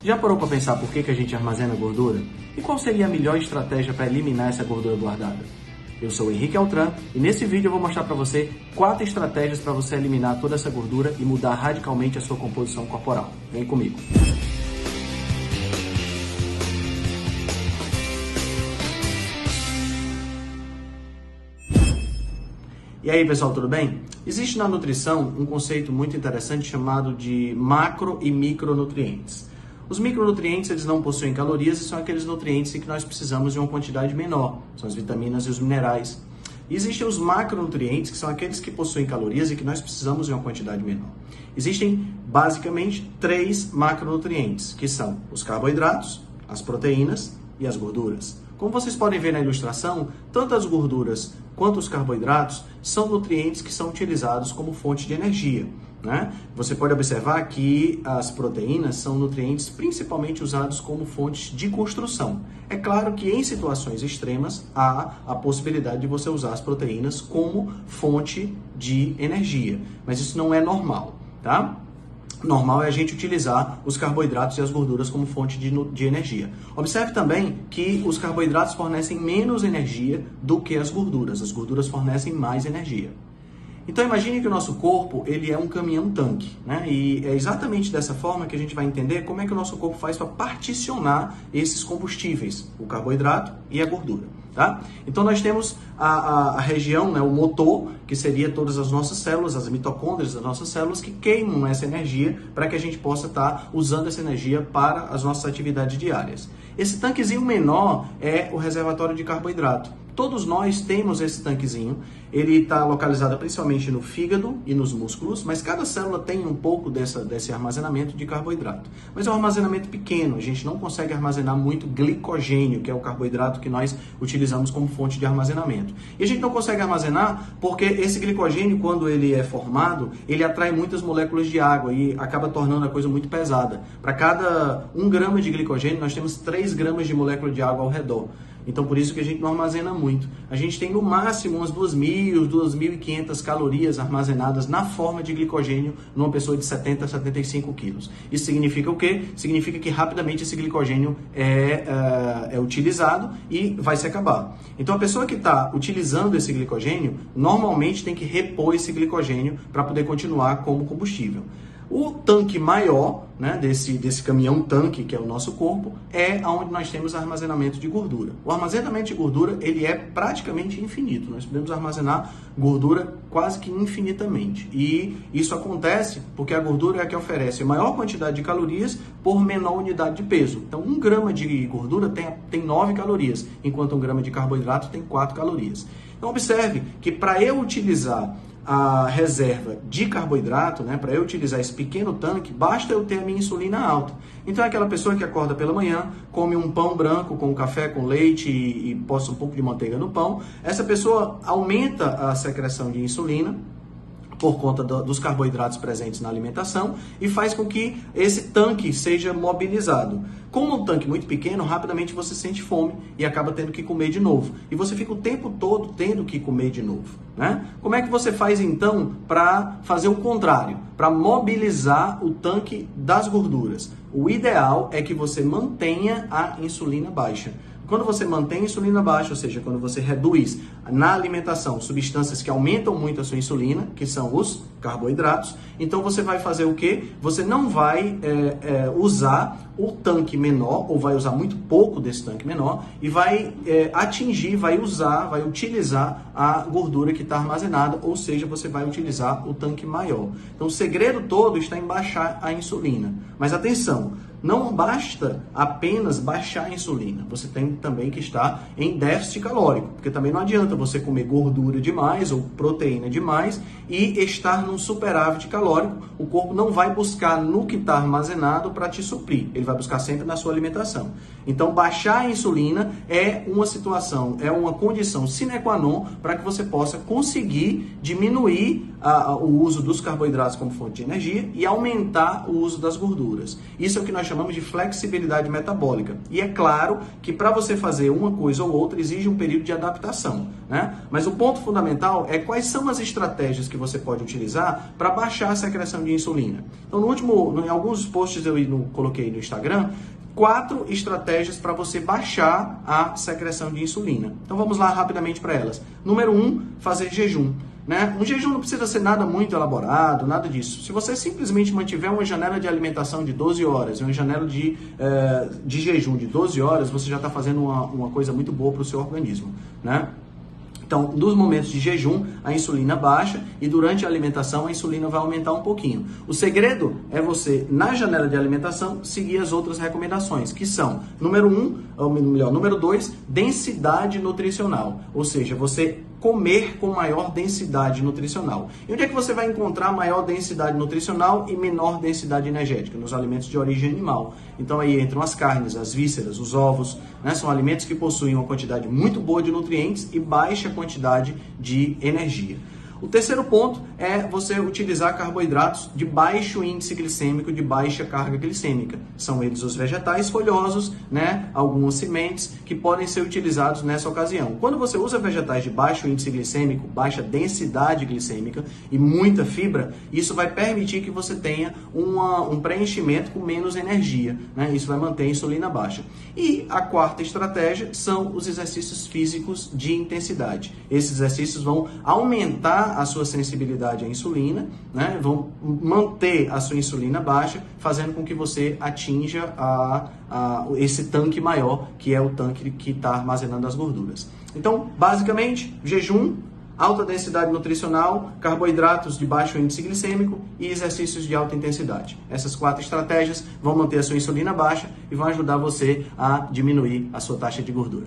Já parou para pensar por que a gente armazena gordura? E qual seria a melhor estratégia para eliminar essa gordura guardada? Eu sou o Henrique Altran e nesse vídeo eu vou mostrar para você 4 estratégias para você eliminar toda essa gordura e mudar radicalmente a sua composição corporal. Vem comigo! E aí pessoal, tudo bem? Existe na nutrição um conceito muito interessante chamado de macro e micronutrientes. Os micronutrientes eles não possuem calorias e são aqueles nutrientes em que nós precisamos de uma quantidade menor, são as vitaminas e os minerais. E existem os macronutrientes, que são aqueles que possuem calorias e que nós precisamos de uma quantidade menor. Existem basicamente 3 macronutrientes, que são os carboidratos, as proteínas e as gorduras. Como vocês podem ver na ilustração, tanto as gorduras quanto os carboidratos são nutrientes que são utilizados como fonte de energia, né? Você pode observar que as proteínas são nutrientes principalmente usados como fontes de construção. É claro que em situações extremas há a possibilidade de você usar as proteínas como fonte de energia, mas isso não é normal, tá? Normal é a gente utilizar os carboidratos e as gorduras como fonte de energia. Observe também que os carboidratos fornecem menos energia do que as gorduras fornecem mais energia. Então imagine que o nosso corpo ele é um caminhão-tanque, né? E é exatamente dessa forma que a gente vai entender como é que o nosso corpo faz para particionar esses combustíveis, o carboidrato e a gordura. Tá? Então nós temos a região, né, o motor, que seria todas as nossas células, as mitocôndrias das nossas células, que queimam essa energia para que a gente possa estar usando essa energia para as nossas atividades diárias. Esse tanquezinho menor é o reservatório de carboidrato. Todos nós temos esse tanquezinho, ele está localizado principalmente no fígado e nos músculos, mas cada célula tem um pouco desse armazenamento de carboidrato. Mas é um armazenamento pequeno, a gente não consegue armazenar muito glicogênio, que é o carboidrato que nós utilizamos como fonte de armazenamento. E a gente não consegue armazenar porque esse glicogênio, quando ele é formado, ele atrai muitas moléculas de água e acaba tornando a coisa muito pesada. Para cada 1 grama de glicogênio, nós temos 3 gramas de molécula de água ao redor. Então, por isso que a gente não armazena muito. A gente tem no máximo umas 2.000, 2.500 calorias armazenadas na forma de glicogênio numa pessoa de 70 a 75 quilos. Isso significa o quê? Significa que rapidamente esse glicogênio é utilizado e vai se acabar. Então, a pessoa que está utilizando esse glicogênio, normalmente tem que repor esse glicogênio para poder continuar como combustível. O tanque maior, né, desse caminhão-tanque, que é o nosso corpo, é onde nós temos armazenamento de gordura. O armazenamento de gordura ele é praticamente infinito. Nós podemos armazenar gordura quase que infinitamente. E isso acontece porque a gordura é a que oferece maior quantidade de calorias por menor unidade de peso. Então, 1 grama de gordura tem 9 calorias, enquanto 1 grama de carboidrato tem 4 calorias. Então, observe que para eu utilizar a reserva de carboidrato, né, para eu utilizar esse pequeno tanque, basta eu ter a minha insulina alta. Então é aquela pessoa que acorda pela manhã, come um pão branco com café, com leite e posta um pouco de manteiga no pão. Essa pessoa aumenta a secreção de insulina por conta dos carboidratos presentes na alimentação e faz com que esse tanque seja mobilizado. Como um tanque muito pequeno, rapidamente você sente fome e acaba tendo que comer de novo. E você fica o tempo todo tendo que comer de novo, né? Como é que você faz então para fazer o contrário? Para mobilizar o tanque das gorduras? O ideal é que você mantenha a insulina baixa. Quando você mantém a insulina baixa, ou seja, quando você reduz na alimentação substâncias que aumentam muito a sua insulina, que são os carboidratos, então você vai fazer o quê? Você não vai usar o tanque menor, ou vai usar muito pouco desse tanque menor, e vai vai utilizar a gordura que está armazenada, ou seja, você vai utilizar o tanque maior. Então o segredo todo está em baixar a insulina. Mas atenção, não basta apenas baixar a insulina, você tem também que estar em déficit calórico, porque também não adianta você comer gordura demais ou proteína demais e estar num superávit calórico. O corpo não vai buscar no que está armazenado para te suprir, ele vai buscar sempre na sua alimentação. Então baixar a insulina é uma situação, é uma condição sine qua non para que você possa conseguir diminuir o uso dos carboidratos como fonte de energia e aumentar o uso das gorduras. Isso é o que nós chamamos de flexibilidade metabólica. E é claro que para você fazer uma coisa ou outra exige um período de adaptação, né? Mas o ponto fundamental é quais são as estratégias que você pode utilizar para baixar a secreção de insulina. Então, em alguns posts eu coloquei no Instagram 4 estratégias para você baixar a secreção de insulina. Então vamos lá rapidamente para elas. Número 1, fazer jejum. Né? Um jejum não precisa ser nada muito elaborado, nada disso. Se você simplesmente mantiver uma janela de alimentação de 12 horas e uma janela de jejum de 12 horas, você já está fazendo uma coisa muito boa para o seu organismo, né? Então, nos momentos de jejum, a insulina baixa e durante a alimentação a insulina vai aumentar um pouquinho. O segredo é você, na janela de alimentação, seguir as outras recomendações, que são, número 2, densidade nutricional. Ou seja, você comer com maior densidade nutricional. E onde é que você vai encontrar maior densidade nutricional e menor densidade energética? Nos alimentos de origem animal. Então aí entram as carnes, as vísceras, os ovos, né? São alimentos que possuem uma quantidade muito boa de nutrientes e baixa quantidade de energia. O terceiro ponto é você utilizar carboidratos de baixo índice glicêmico, de baixa carga glicêmica. São eles os vegetais folhosos, né? Algumas sementes que podem ser utilizados nessa ocasião. Quando você usa vegetais de baixo índice glicêmico, baixa densidade glicêmica e muita fibra, isso vai permitir que você tenha um preenchimento com menos energia, né? Isso vai manter a insulina baixa. E a quarta estratégia são os exercícios físicos de intensidade. Esses exercícios vão aumentar a sua sensibilidade à insulina, né? Vão manter a sua insulina baixa, fazendo com que você atinja esse tanque maior, que é o tanque que está armazenando as gorduras. Então, basicamente, jejum, alta densidade nutricional, carboidratos de baixo índice glicêmico e exercícios de alta intensidade. Essas 4 estratégias vão manter a sua insulina baixa e vão ajudar você a diminuir a sua taxa de gordura.